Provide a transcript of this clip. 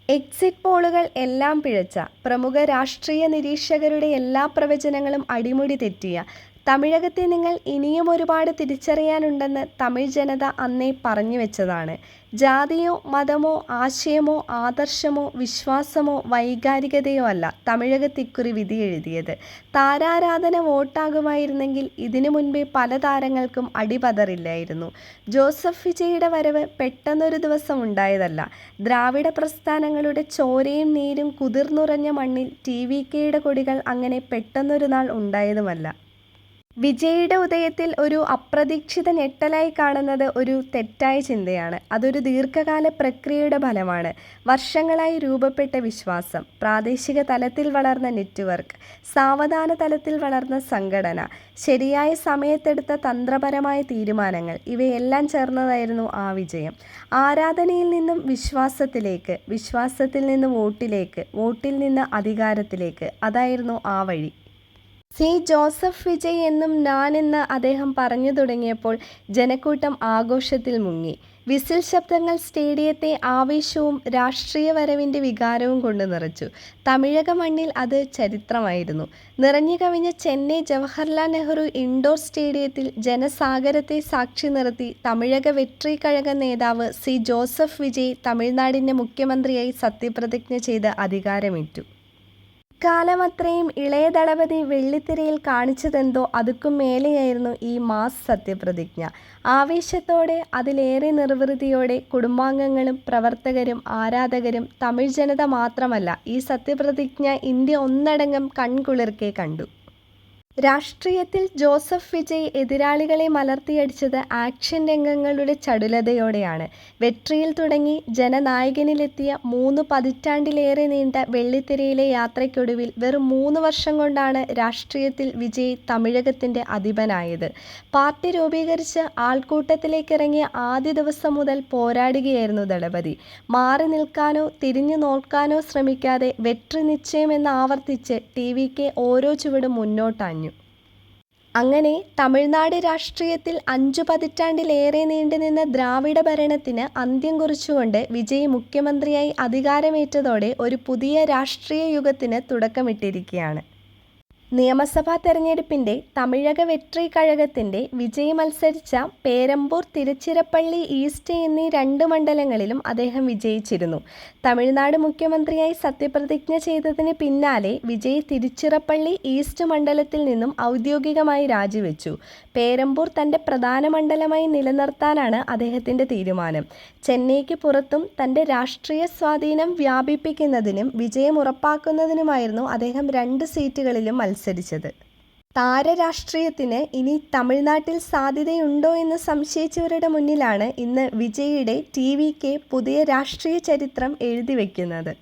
Exit പോളുകൾ എല്ലാം പിഴച്ച, പ്രമുഖ രാഷ്ട്രീയ നിരീക്ഷകരുടെ എല്ലാ പ്രവചനങ്ങളും അടിമുടി തെറ്റിയ, തമിഴകത്തെ നിങ്ങൾ ഇനിയും ഒരുപാട് തിരിച്ചറിയാനുണ്ടെന്ന് തമിഴ് ജനത അന്നേ പറഞ്ഞുവെച്ചതാണ്. ജാതിയോ മതമോ ആശയമോ ആദർശമോ വിശ്വാസമോ വൈകാരികതയോ അല്ല തമിഴകത്ത് ഇക്കുറി വിധിയെഴുതിയത്. താരാരാധന വോട്ടാകുമായിരുന്നെങ്കിൽ ഇതിനു മുൻപേ പല താരങ്ങൾക്കും അടിപതറില്ലായിരുന്നു. ജോസഫ് വിജയുടെ വരവ് പെട്ടെന്നൊരു ദിവസം ഉണ്ടായതല്ല. ദ്രാവിഡ പ്രസ്ഥാനങ്ങളുടെ ചോരയും നീരും കുതിർന്നുറഞ്ഞ മണ്ണിൽ ടി.വി.കെയുടെ കൊടികൾ അങ്ങനെ പെട്ടെന്നൊരു നാൾ ഉണ്ടായതുമല്ല. വിജയുടെ ഉദയത്തിൽ ഒരു അപ്രതീക്ഷിത ഞെട്ടലായി കാണുന്നത് ഒരു തെറ്റായ ചിന്തയാണ്. അതൊരു ദീർഘകാല പ്രക്രിയയുടെ ഫലമാണ്. വർഷങ്ങളായി രൂപപ്പെട്ട വിശ്വാസം, പ്രാദേശിക തലത്തിൽ വളർന്ന നെറ്റ്വർക്ക്, സാവധാന തലത്തിൽ വളർന്ന സംഘടന, ശരിയായ സമയത്തെടുത്ത തന്ത്രപരമായ തീരുമാനങ്ങൾ, ഇവയെല്ലാം ചേർന്നതായിരുന്നു ആ വിജയം. ആരാധനയിൽ നിന്നും വിശ്വാസത്തിലേക്ക്, വിശ്വാസത്തിൽ നിന്ന് വോട്ടിലേക്ക്, വോട്ടിൽ നിന്ന് അധികാരത്തിലേക്ക്, അതായിരുന്നു ആ വഴി. സി ജോസഫ് വിജയ് എന്നും ഞാൻ എന്ന് അദ്ദേഹം പറഞ്ഞു തുടങ്ങിയപ്പോൾ ജനക്കൂട്ടം ആഘോഷത്തിൽ മുങ്ങി. വിസിൽ ശബ്ദങ്ങൾ സ്റ്റേഡിയത്തെ ആവേശവും രാഷ്ട്രീയ വരവിൻ്റെ വികാരവും കൊണ്ട് നിറച്ചു. തമിഴക മണ്ണിൽ അത് ചരിത്രമായിരുന്നു. നിറഞ്ഞു കവിഞ്ഞ ചെന്നൈ ജവഹർലാൽ നെഹ്റു ഇൻഡോർ സ്റ്റേഡിയത്തിൽ ജനസാഗരത്തെ സാക്ഷി നിർത്തി തമിഴക വെട്രി കഴക നേതാവ് സി ജോസഫ് വിജയ് തമിഴ്നാടിൻ്റെ മുഖ്യമന്ത്രിയായി സത്യപ്രതിജ്ഞ ചെയ്ത് അധികാരമേറ്റു. ഇക്കാലമത്രയും ഇളയ ദളപതി വെള്ളിത്തിരയിൽ കാണിച്ചതെന്തോ അതുക്കും മേലെയായിരുന്നു ഈ മാസ് സത്യപ്രതിജ്ഞ. ആവേശത്തോടെ, അതിലേറെ നിർവൃതിയോടെ കുടുംബാംഗങ്ങളും പ്രവർത്തകരും ആരാധകരും തമിഴ് ജനത മാത്രമല്ല ഈ സത്യപ്രതിജ്ഞ ഇന്ത്യ ഒന്നടങ്കം കൺകുളിർക്കെ കണ്ടു. രാഷ്ട്രീയത്തിൽ ജോസഫ് വിജയ് എതിരാളികളെ മലർത്തിയടിച്ചത് ആക്ഷൻ രംഗങ്ങളുടെ ചടുലതയോടെയാണ്. വെട്രിയിൽ തുടങ്ങി ജനനായകനിലെത്തിയ 3 പതിറ്റാണ്ടിലേറെ നീണ്ട വെള്ളിത്തിരയിലെ യാത്രയ്ക്കൊടുവിൽ വെറും 3 വർഷം കൊണ്ടാണ് രാഷ്ട്രീയത്തിൽ വിജയ് തമിഴകത്തിൻ്റെ അധിപനായത്. പാർട്ടി രൂപീകരിച്ച് ആൾക്കൂട്ടത്തിലേക്കിറങ്ങിയ ആദ്യ ദിവസം മുതൽ പോരാടുകയായിരുന്നു ദളപതി. മാറി നിൽക്കാനോ തിരിഞ്ഞു നോക്കാനോ ശ്രമിക്കാതെ വെട്രി നിശ്ചയമെന്ന് ആവർത്തിച്ച് ടി.വി.കെ ഓരോ ചുവടും മുന്നോട്ടാഞ്ഞു. അങ്ങനെ തമിഴ്നാട് രാഷ്ട്രീയത്തിൽ 5 പതിറ്റാണ്ടിലേറെ നീണ്ടുനിന്ന ദ്രാവിഡ ഭരണത്തിന് അന്ത്യം കുറിച്ചുകൊണ്ട് വിജയ് മുഖ്യമന്ത്രിയായി അധികാരമേറ്റതോടെ ഒരു പുതിയ രാഷ്ട്രീയ യുഗത്തിന് തുടക്കമിട്ടിരിക്കുകയാണ്. നിയമസഭാ തെരഞ്ഞെടുപ്പിൻ്റെ തമിഴക വെട്രി കഴകത്തിൻ്റെ വിജയ് മത്സരിച്ച പേരമ്പൂർ, തിരുച്ചിറപ്പള്ളി ഈസ്റ്റ് എന്നീ 2 മണ്ഡലങ്ങളിലും അദ്ദേഹം വിജയിച്ചിരുന്നു. തമിഴ്നാട് മുഖ്യമന്ത്രിയായി സത്യപ്രതിജ്ഞ ചെയ്തതിന് പിന്നാലെ വിജയ് തിരുച്ചിറപ്പള്ളി ഈസ്റ്റ് മണ്ഡലത്തിൽ നിന്നും ഔദ്യോഗികമായി രാജിവെച്ചു. പേരമ്പൂർ തൻ്റെ പ്രധാന മണ്ഡലമായി നിലനിർത്താനാണ് അദ്ദേഹത്തിൻ്റെ തീരുമാനം. ചെന്നൈക്ക് പുറത്തും തൻ്റെ രാഷ്ട്രീയ സ്വാധീനം വ്യാപിപ്പിക്കുന്നതിനും വിജയം ഉറപ്പാക്കുന്നതിനുമായിരുന്നു അദ്ദേഹം 2 സീറ്റുകളിലും മത്സരിച്ചത്. താരരാഷ്ട്രീയത്തിന് ഇനി തമിഴ്നാട്ടിൽ സാധ്യതയുണ്ടോ എന്ന് സംശയിച്ചവരുടെ മുന്നിലാണ് ഇന്ന് വിജയുടെ ടി.വി.കെ പുതിയ രാഷ്ട്രീയ ചരിത്രം എഴുതിവെക്കുന്നത്.